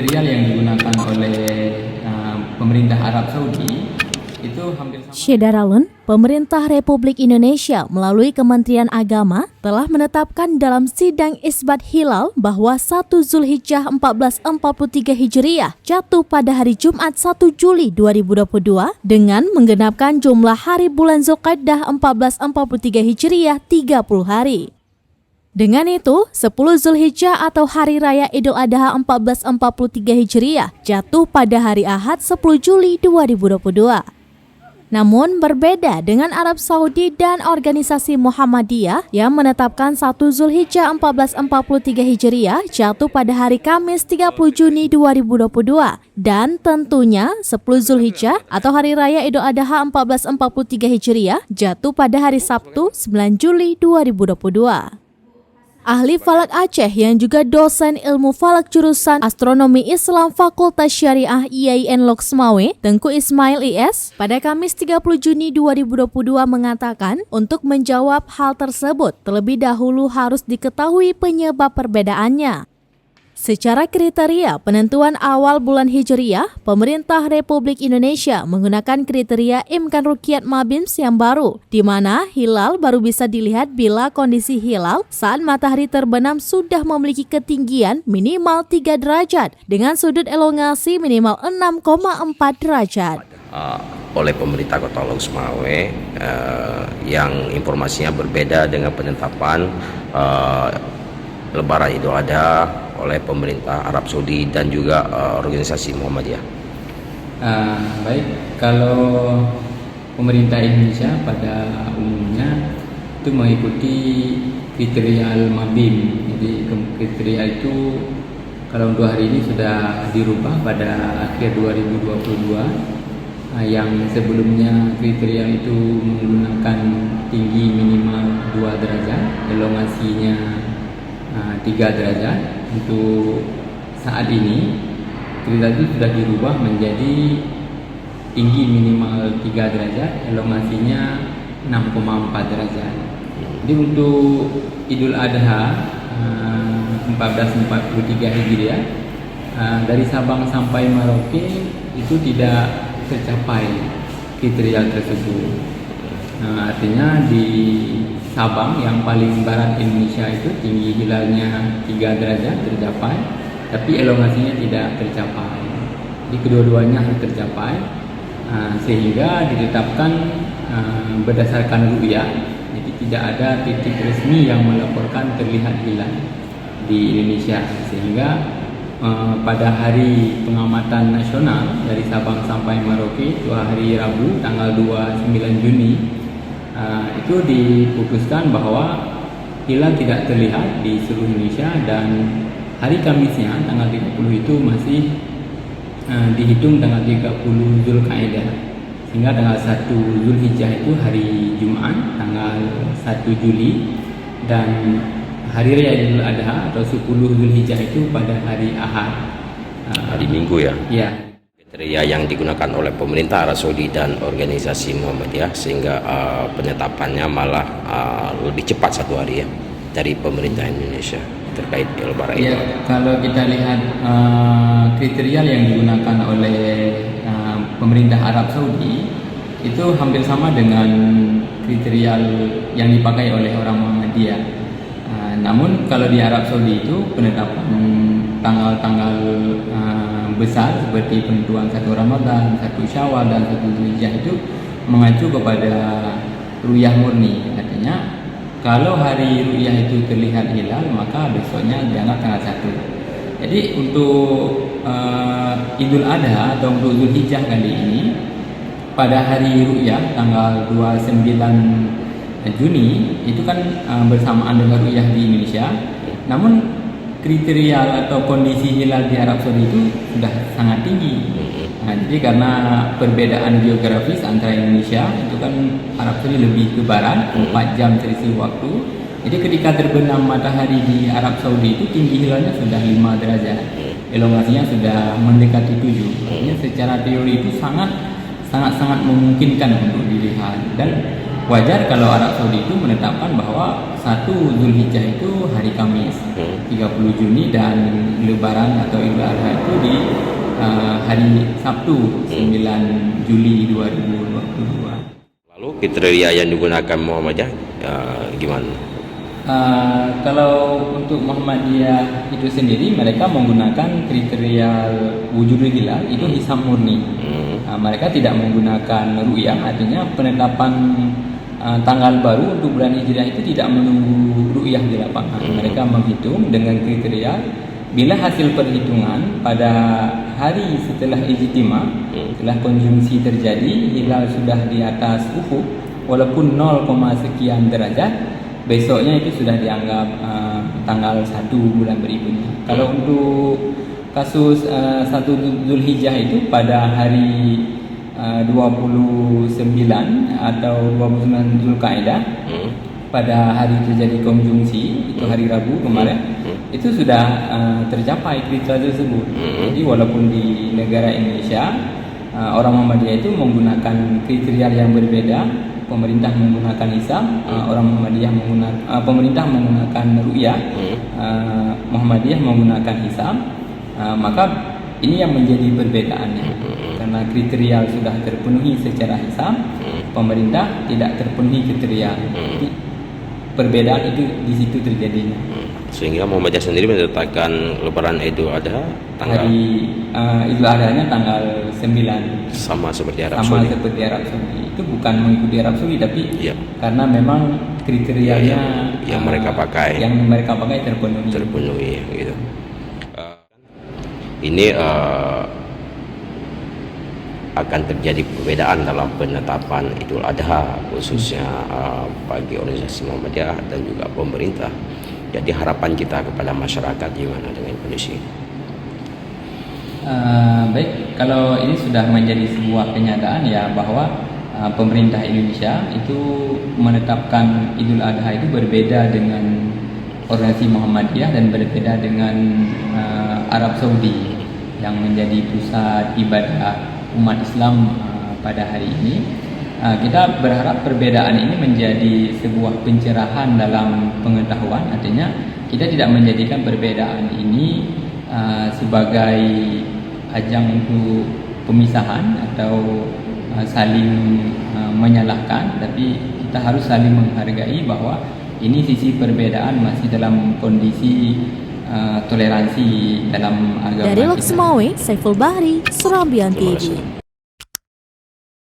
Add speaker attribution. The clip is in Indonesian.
Speaker 1: Material yang digunakan oleh pemerintah Arab Saudi itu hampir sama.
Speaker 2: Syederalun, pemerintah Republik Indonesia melalui Kementerian Agama telah menetapkan dalam sidang isbat hilal bahwa 1 Zulhijjah 1443 Hijriah jatuh pada hari Jumat 1 Juli 2022 dengan menggenapkan jumlah hari bulan Zulqa'dah 1443 Hijriah 30 hari. Dengan itu, 10 Zulhijjah atau Hari Raya Idul Adha 1443 Hijriah jatuh pada hari Ahad 10 Juli 2022. Namun berbeda dengan Arab Saudi dan organisasi Muhammadiyah yang menetapkan 1 Zulhijjah 1443 Hijriah jatuh pada hari Kamis 30 Juni 2022 dan tentunya 10 Zulhijjah atau Hari Raya Idul Adha 1443 Hijriah jatuh pada hari Sabtu 9 Juli 2022. Ahli Falak Aceh yang juga dosen ilmu falak jurusan Astronomi Islam Fakultas Syariah IAIN Loksmawe, Tengku Ismail IS, pada Kamis 30 Juni 2022 mengatakan untuk menjawab hal tersebut terlebih dahulu harus diketahui penyebab perbedaannya. Secara kriteria penentuan awal bulan Hijriah, pemerintah Republik Indonesia menggunakan kriteria Imkan Ruqyat Mabims yang baru, di mana hilal baru bisa dilihat bila kondisi hilal saat matahari terbenam sudah memiliki ketinggian minimal 3 derajat dengan sudut elongasi minimal 6,4 derajat.
Speaker 3: Oleh pemerintah Kota Loksmawe yang informasinya berbeda dengan penetapan Lebaran Idul Adha oleh pemerintah Arab Saudi dan juga organisasi Muhammadiyah.
Speaker 1: Baik, kalau pemerintah Indonesia pada umumnya itu mengikuti kriteria Al-Mabim. Jadi kriteria itu kalau untuk hari ini sudah dirubah pada akhir 2022. Yang sebelumnya kriteria itu menggunakan tinggi minimal 2 derajat, elongasinya 3 derajat. Untuk saat ini kriteria itu sudah dirubah menjadi tinggi minimal 3 derajat, elongasinya 6,4 derajat. Jadi untuk Idul Adha 1443 Hijriah dari Sabang sampai Merauke itu tidak tercapai kriteria tersebut. Artinya di Sabang yang paling barat Indonesia itu tinggi hilalnya 3 derajat tercapai, tapi elongasinya tidak tercapai. Jadi kedua-duanya harus tercapai sehingga ditetapkan berdasarkan ru'yah. Jadi tidak ada titik resmi yang melaporkan terlihat hilal di Indonesia, sehingga pada hari pengamatan nasional dari Sabang sampai Merauke itu hari Rabu tanggal 29 Juni itu diputuskan bahwa hilal tidak terlihat di seluruh Indonesia, dan hari Kamisnya tanggal 30 itu masih dihitung tanggal 30 Zulqa'dah, sehingga tanggal 1 Zulhijjah itu hari Jumat tanggal 1 Juli, dan hari Raya Idul Adha atau 10 Zulhijjah itu pada hari Ahad,
Speaker 3: Hari Minggu ya.
Speaker 1: Ya.
Speaker 3: Kriteria yang digunakan oleh pemerintah Arab Saudi dan organisasi Muhammadiyah, sehingga penetapannya malah lebih cepat 1 hari ya dari pemerintah Indonesia terkait Lebaran
Speaker 1: Ya,
Speaker 3: itu.
Speaker 1: kalau kita lihat kriteria yang digunakan oleh pemerintah Arab Saudi itu hampir sama dengan kriteria yang dipakai oleh orang Muhammadiyah. Namun kalau di Arab Saudi itu penetapan tanggal-tanggal besar seperti penentuan 1 Ramadan, 1 Syawal dan 1 Zulhijjah itu mengacu kepada ru'yah murni. Artinya kalau hari ru'yah itu terlihat hilal, maka besoknya dianggap tanggal 1. Jadi untuk Idul Adha atau untuk Zulhijjah kali ini pada hari ru'yah tanggal 29 Juni itu kan bersamaan dengan ru'yah di Indonesia. Namun kriteria atau kondisi hilal di Arab Saudi itu sudah sangat tinggi. Jadi karena perbedaan geografis antara Indonesia itu kan Arab Saudi lebih ke barat 4 jam selisih waktu. Jadi ketika terbenam matahari di Arab Saudi itu tinggi hilalnya sudah 5 derajat, elongasinya sudah mendekati 7. Artinya secara teori itu sangat memungkinkan untuk dilihat, dan wajar kalau Arab Saudi itu menetapkan bahwa 1 Zulhijjah itu hari Kamis 30 Juni dan Lebaran atau Idul Adha itu di hari Sabtu 9 Juli 2022.
Speaker 3: Lalu kriteria yang digunakan Muhammadiyah gimana?
Speaker 1: Kalau untuk Muhammadiyah itu sendiri, mereka menggunakan kriteria wujudul hilal itu hisam murni. Mereka tidak menggunakan ru'yah, artinya penetapan tanggal baru untuk bulan Hijriah itu tidak menunggu ru'yah di lapangan. Mereka menghitung dengan kriteria bila hasil perhitungan pada hari setelah ijtima, setelah konjungsi terjadi, hilal sudah di atas ufuk walaupun 0, sekian derajat, besoknya itu sudah dianggap tanggal 1 bulan berikutnya. Kalau untuk kasus 1 Zulhijjah itu pada hari 29 atau 29 Zulkaidah, pada hari terjadi konjungsi, itu hari Rabu kemarin, itu sudah tercapai kriteria tersebut. Jadi walaupun di negara Indonesia orang Muhammadiyah itu menggunakan kriteria yang berbeda, pemerintah menggunakan hisab, orang Muhammadiyah pemerintah menggunakan ru'yah, Muhammadiyah menggunakan hisab, maka ini yang menjadi perbedaannya. Karena kriteria sudah terpenuhi secara hisab, pemerintah tidak terpenuhi kriteria. Perbedaan itu di situ terjadinya.
Speaker 3: Sehingga Muhammadiyah sendiri menetapkan Lebaran Idul Adha tanggal
Speaker 1: hari Idul Adha-nya tanggal 9,
Speaker 3: sama seperti Arab
Speaker 1: sama
Speaker 3: Saudi.
Speaker 1: seperti Arab Saudi. Itu bukan mengikuti Arab Saudi, tapi
Speaker 3: Iya.
Speaker 1: karena memang kriterianya
Speaker 3: yang mereka pakai
Speaker 1: terpenuhi.
Speaker 3: Gitu. Ini akan terjadi perbedaan dalam penetapan Idul Adha, khususnya bagi organisasi Muhammadiyah dan juga pemerintah. Jadi harapan kita kepada masyarakat gimana dengan kondisi ini?
Speaker 1: Baik, kalau ini sudah menjadi sebuah kenyataan ya bahwa pemerintah Indonesia itu menetapkan Idul Adha itu berbeda dengan organisasi Muhammadiyah dan berbeda dengan Arab Saudi yang menjadi pusat ibadah umat Islam pada hari ini. Kita berharap perbedaan ini menjadi sebuah pencerahan dalam pengetahuan, artinya kita tidak menjadikan perbedaan ini sebagai ajang untuk pemisahan atau saling menyalahkan, tapi kita harus saling menghargai bahwa ini sisi perbedaan masih dalam kondisi toleransi dalam agama.
Speaker 2: Dari Loksmawe, Saiful Bahri, Serambian TV.